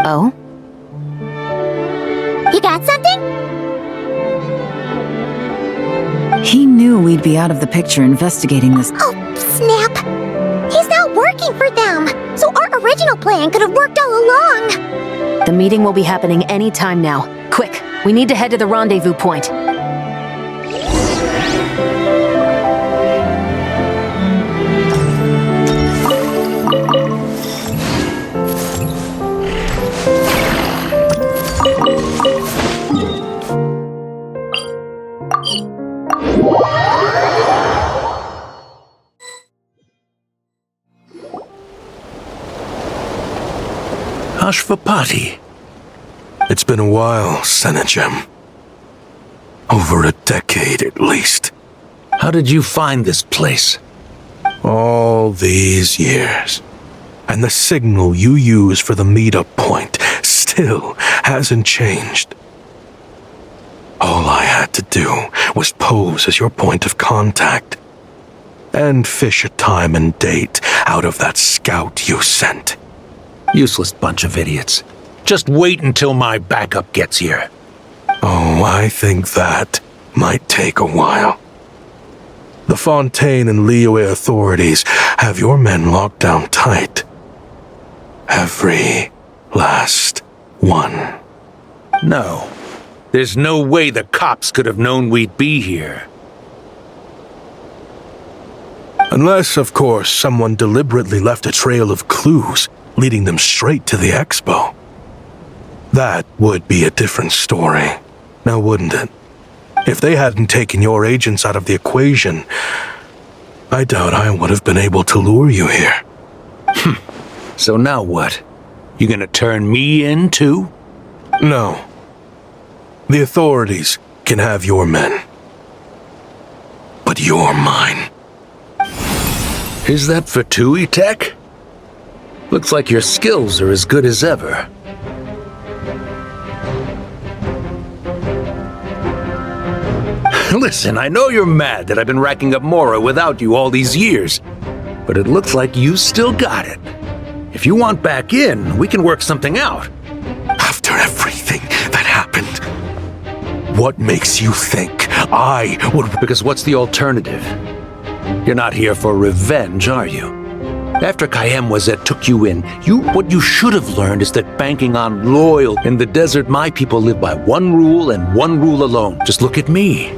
Oh? You got something? He knew we'd be out of the picture investigating this. Oh, snap! He's not working for them, so our original plan could have worked all along. The meeting will be happening any time now. Quick, we need to head to the rendezvous point. Ashvapati. It's been a while, Senegem. Over a decade at least. How did you find this place? All these years. And the signal you use for the meetup point still hasn't changed. All I had to do was pose as your point of contact and fish a time and date out of that scout you sent. Useless bunch of idiots. Just wait until my backup gets here. Oh, I think that might take a while. The Fontaine and Liyue authorities have your men locked down tight. Every last one. No. There's no way the cops could have known we'd be here. Unless, of course, someone deliberately left a trail of clues leading them straight to the expo. That would be a different story, now wouldn't it? If they hadn't taken your agents out of the equation, I doubt I would have been able to lure you here. So now what? You gonna turn me in too? No. The authorities can have your men. But you're mine. Is that for TUI tech? Looks like your skills are as good as ever. Listen, I know you're mad that I've been racking up Mora without you all these years, but it looks like you still got it. If you want back in, we can work something out. After everything that happened, what makes you think I would... Because what's the alternative? You're not here for revenge, are you? After Kayem took you in, what you should have learned is that banking on loyalty in the desert, my people live by one rule and one rule alone. Just look at me.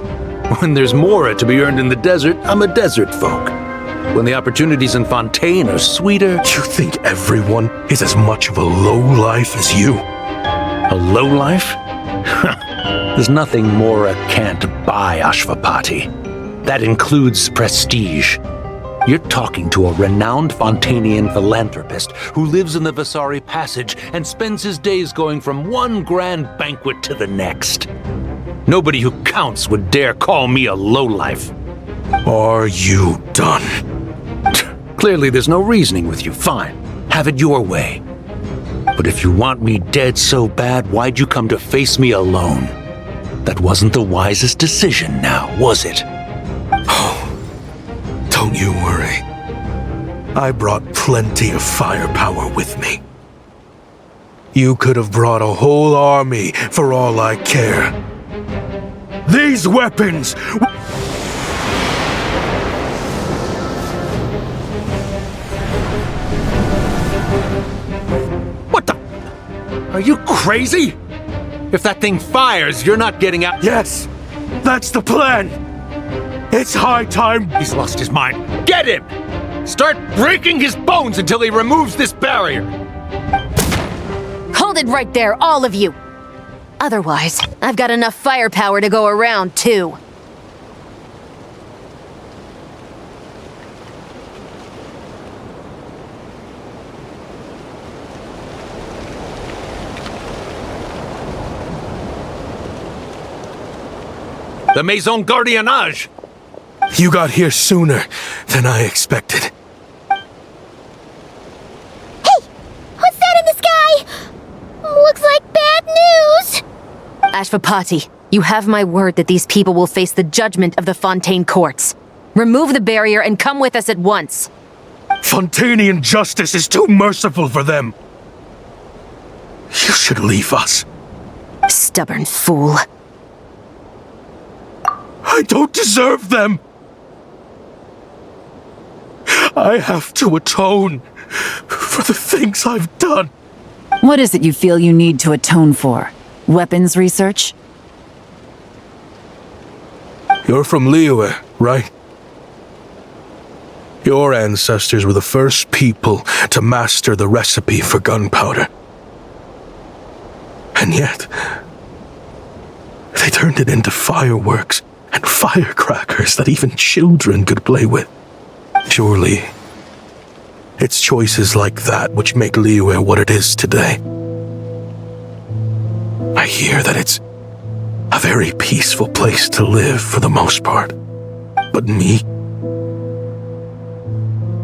When there's Mora to be earned in the desert, I'm a desert folk. when the opportunities in Fontaine are sweeter. You think everyone is as much of a lowlife as you? A lowlife? There's nothing Mora can't buy, Ashvapati. That includes prestige. You're talking to a renowned Fontainian philanthropist who lives in the Vasari Passage and spends his days going from one grand banquet to the next. Nobody who counts would dare call me a lowlife. Are you done? Clearly there's no reasoning with you. Fine. Have it your way. But if you want me dead so bad, why'd you come to face me alone? That wasn't the wisest decision now, was it? Don't you worry. I brought plenty of firepower with me. You could have brought a whole army for all I care. These weapons! What the? Are you crazy? If that thing fires, you're not getting out. Yes, that's the plan. It's high time. He's lost his mind. Get him! Start breaking his bones until he removes this barrier. Hold it right there, all of you! Otherwise, I've got enough firepower to go around, too. The Maison Gardiennage! You got here sooner than I expected. Hey! What's that in the sky? Looks like bad news! Ashvapati, you have my word that these people will face the judgment of the Fontaine courts. Remove the barrier and come with us at once. Fontainian justice is too merciful for them. You should leave us. Stubborn fool. I don't deserve them. I have to atone for the things I've done. What is it you feel you need to atone for? Weapons research? You're from Liyue, right? Your ancestors were the first people to master the recipe for gunpowder. And yet, they turned it into fireworks and firecrackers that even children could play with. Surely, it's choices like that which make Liyue what it is today. I hear that it's a very peaceful place to live for the most part. But me?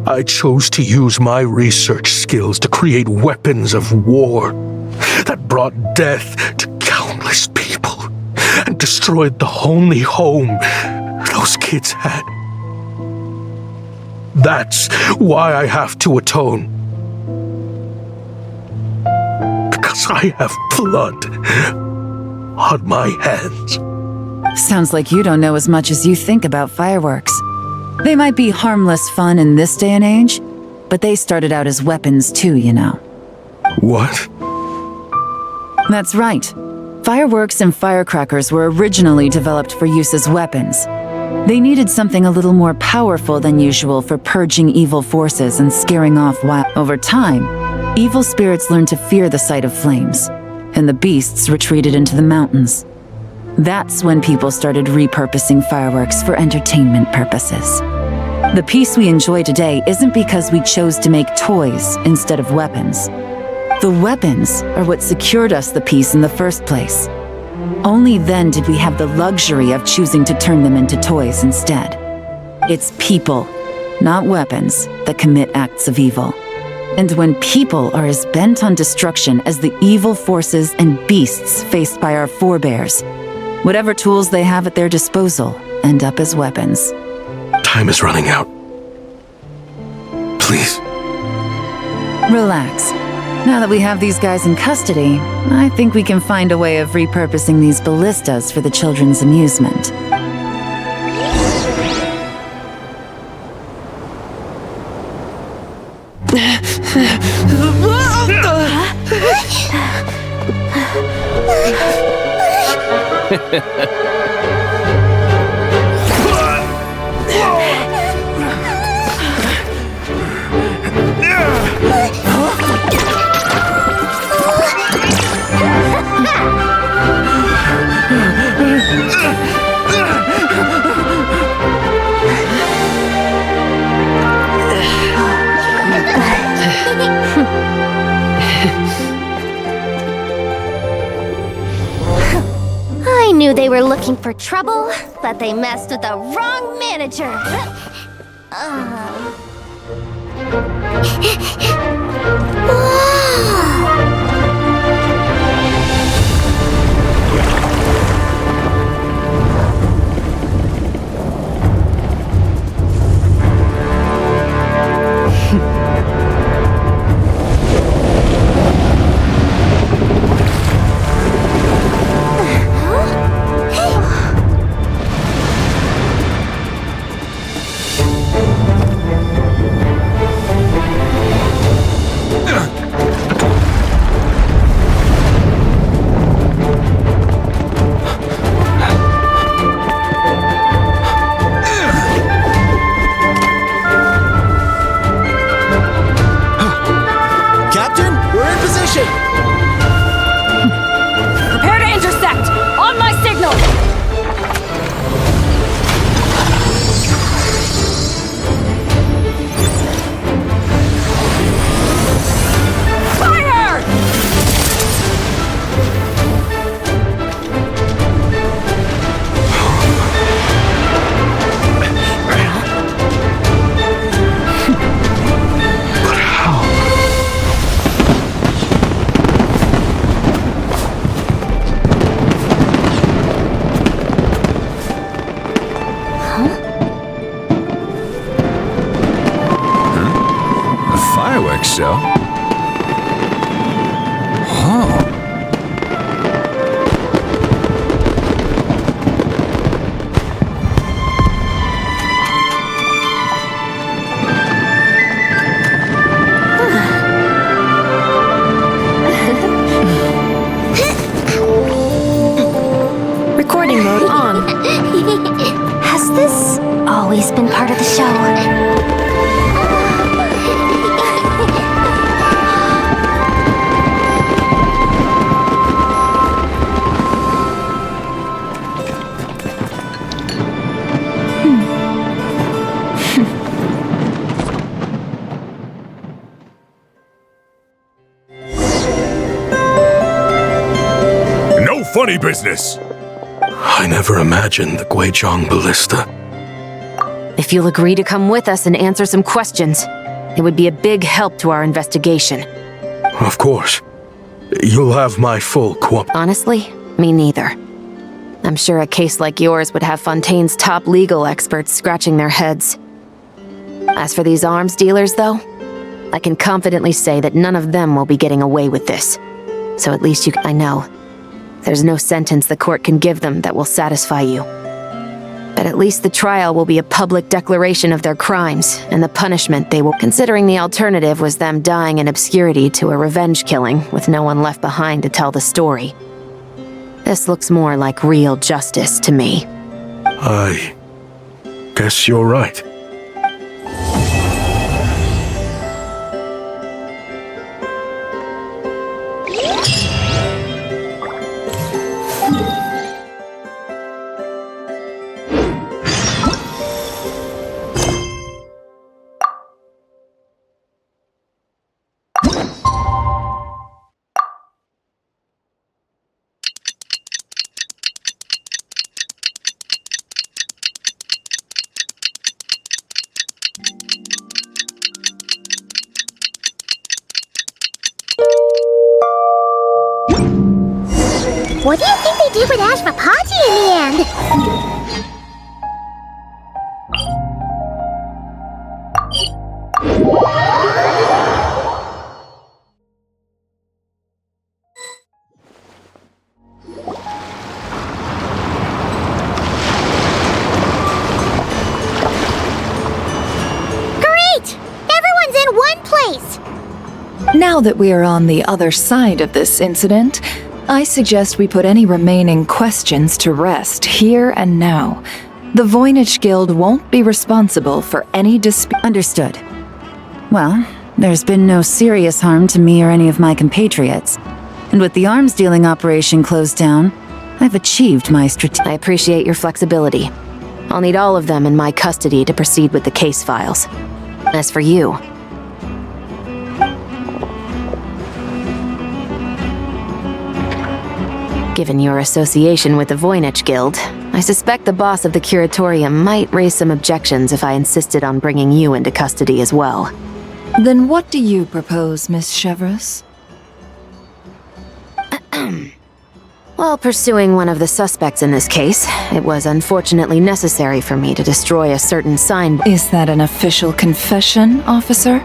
I chose to use my research skills to create weapons of war that brought death to countless people and destroyed the only home those kids had. That's why I have to atone. Because I have blood on my hands. Sounds like you don't know as much as you think about fireworks. They might be harmless fun in this day and age, but they started out as weapons too, you know. What? That's right. Fireworks and firecrackers were originally developed for use as weapons. They needed something a little more powerful than usual for purging evil forces and scaring off wild. Over time, evil spirits learned to fear the sight of flames, and the beasts retreated into the mountains. That's when people started repurposing fireworks for entertainment purposes. The peace we enjoy today isn't because we chose to make toys instead of weapons. The weapons are what secured us the peace in the first place. Only then did we have the luxury of choosing to turn them into toys instead. It's people, not weapons, that commit acts of evil. And when people are as bent on destruction as the evil forces and beasts faced by our forebears, whatever tools they have at their disposal end up as weapons. Time is running out. Please. Relax. Now that we have these guys in custody, I think we can find a way of repurposing these ballistas for the children's amusement. I knew they were looking for trouble, but they messed with the wrong manager. Captain, we're in position! Prepare to intercept! On my signal! Fire! But how? A fireworks show? Oh. Recording mode on. Has this always been part of the show? No funny business! I never imagined the Guizhong ballista. If you'll agree to come with us and answer some questions, it would be a big help to our investigation. Of course. You'll have my full cooperation. Honestly, me neither. I'm sure a case like yours would have Fontaine's top legal experts scratching their heads. As for these arms dealers, though, I can confidently say that none of them will be getting away with this. So at least I know. There's no sentence the court can give them that will satisfy you. But at least the trial will be a public declaration of their crimes and the punishment they will, considering the alternative was them dying in obscurity to a revenge killing with no one left behind to tell the story. This looks more like real justice to me. I guess you're right. What do you think they did with Ashvapati in the end? Great! Everyone's in one place! Now that we are on the other side of this incident, I suggest we put any remaining questions to rest here and now. The Voynich Guild won't be responsible for any dispute. Understood. Well, there's been no serious harm to me or any of my compatriots. And with the arms dealing operation closed down, I've achieved my I appreciate your flexibility. I'll need all of them in my custody to proceed with the case files. As for you, Given your association with the Voynich Guild, I suspect the boss of the Curatorium might raise some objections if I insisted on bringing you into custody as well. Then what do you propose, Miss Chevreuse? While pursuing one of the suspects in this case, it was unfortunately necessary for me to destroy a certain sign. Is that an official confession, officer?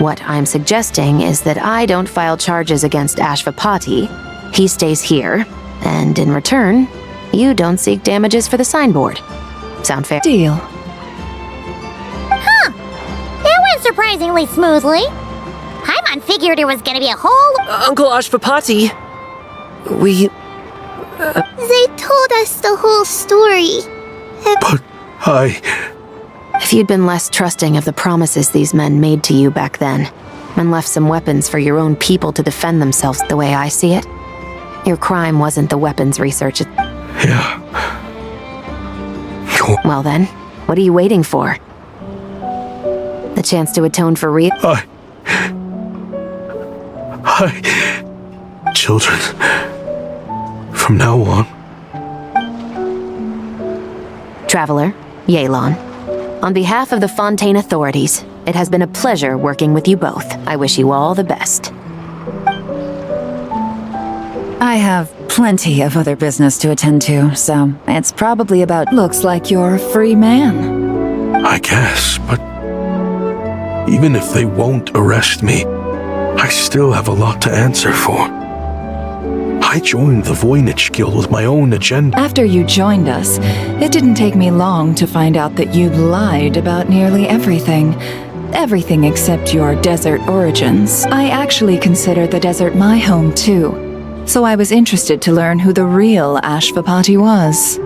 What I'm suggesting is that I don't file charges against Ashvapati, he stays here, and in return, you don't seek damages for the signboard. Sound fair? Deal. Huh. That went surprisingly smoothly. Paimon figured there was gonna be a whole... Uncle Ashvapati, we... They told us the whole story. But If you'd been less trusting of the promises these men made to you back then, and left some weapons for your own people to defend themselves the way I see it, your crime wasn't the weapons research. Yeah. Well then, what are you waiting for? The chance to atone for Children. From now on. Traveler, Yelan. On behalf of the Fontaine authorities, it has been a pleasure working with you both. I wish you all the best. I have plenty of other business to attend to, so it's probably about... Looks like you're a free man. I guess, but even if they won't arrest me, I still have a lot to answer for. I joined the Voynich Guild with my own agenda. After you joined us, it didn't take me long to find out that you'd lied about nearly everything. Everything except your desert origins. I actually consider the desert my home too, so I was interested to learn who the real Ashvapati was.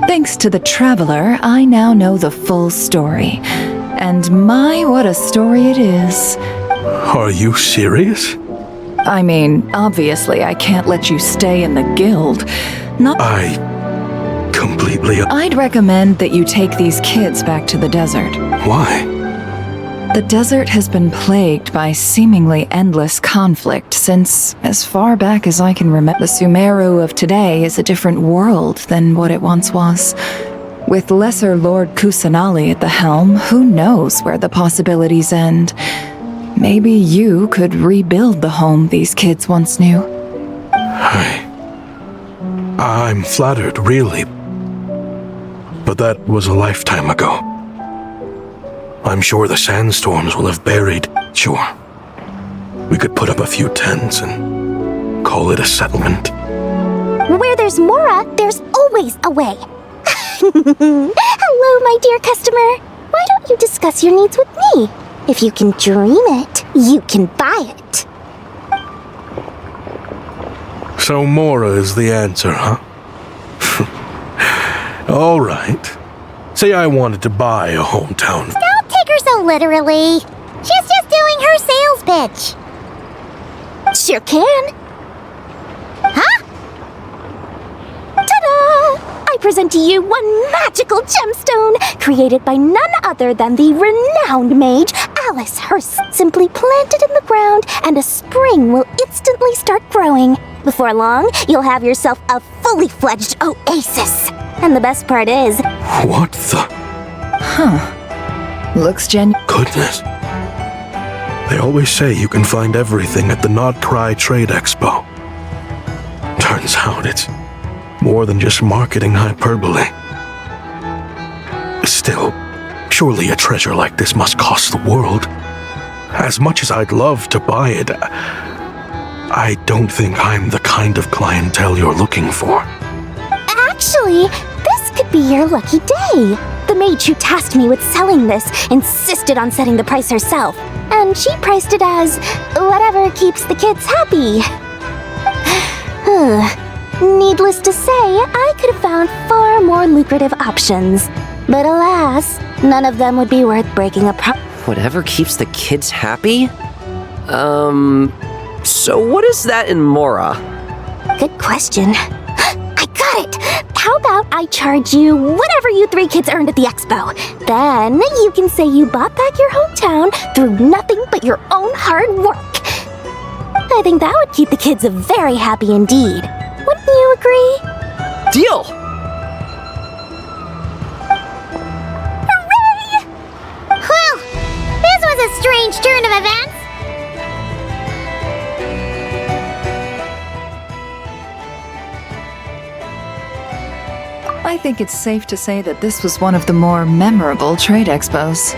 Thanks to the Traveler, I now know the full story. And my, what a story it is. Are you serious? I mean, obviously I can't let you stay in the guild. I completely... I'd recommend that you take these kids back to the desert. Why? The desert has been plagued by seemingly endless conflict since as far back as I can remember. The Sumeru of today is a different world than what it once was. With Lesser Lord Kusanali at the helm, who knows where the possibilities end? Maybe you could rebuild the home these kids once knew. I'm flattered, really. But that was a lifetime ago. I'm sure the sandstorms will have buried... Sure. We could put up a few tents and call it a settlement. Where there's Mora, there's always a way. Hello, my dear customer. Why don't you discuss your needs with me? If you can dream it, you can buy it. So Mora is the answer, huh? All right. Say I wanted to buy a hometown. Don't take her so literally. She's just doing her sales pitch. Sure can. Huh? Ta-da! I present to you one magical gemstone created by none other than the renowned mage Alice Hurst. Simply plant it in the ground and a spring will instantly start growing. Before long, you'll have yourself a fully fledged oasis. And the best part is... What the... Huh. Looks Goodness. They always say you can find everything at the II&III Trade Expo. Turns out it's more than just marketing hyperbole. Still, surely a treasure like this must cost the world. As much as I'd love to buy it, I don't think I'm the kind of clientele you're looking for. Actually, this could be your lucky day. The mage who tasked me with selling this insisted on setting the price herself, and she priced it as whatever keeps the kids happy. Needless to say, I could have found far more lucrative options. But alas, none of them would be worth breaking a Whatever keeps the kids happy? So what is that in Mora? Good question. I got it! How about I charge you whatever you three kids earned at the expo? Then you can say you bought back your hometown through nothing but your own hard work. I think that would keep the kids very happy indeed. Wouldn't you agree? Deal! Hooray! Well, this was a strange turn of events. I think it's safe to say that this was one of the more memorable trade expos.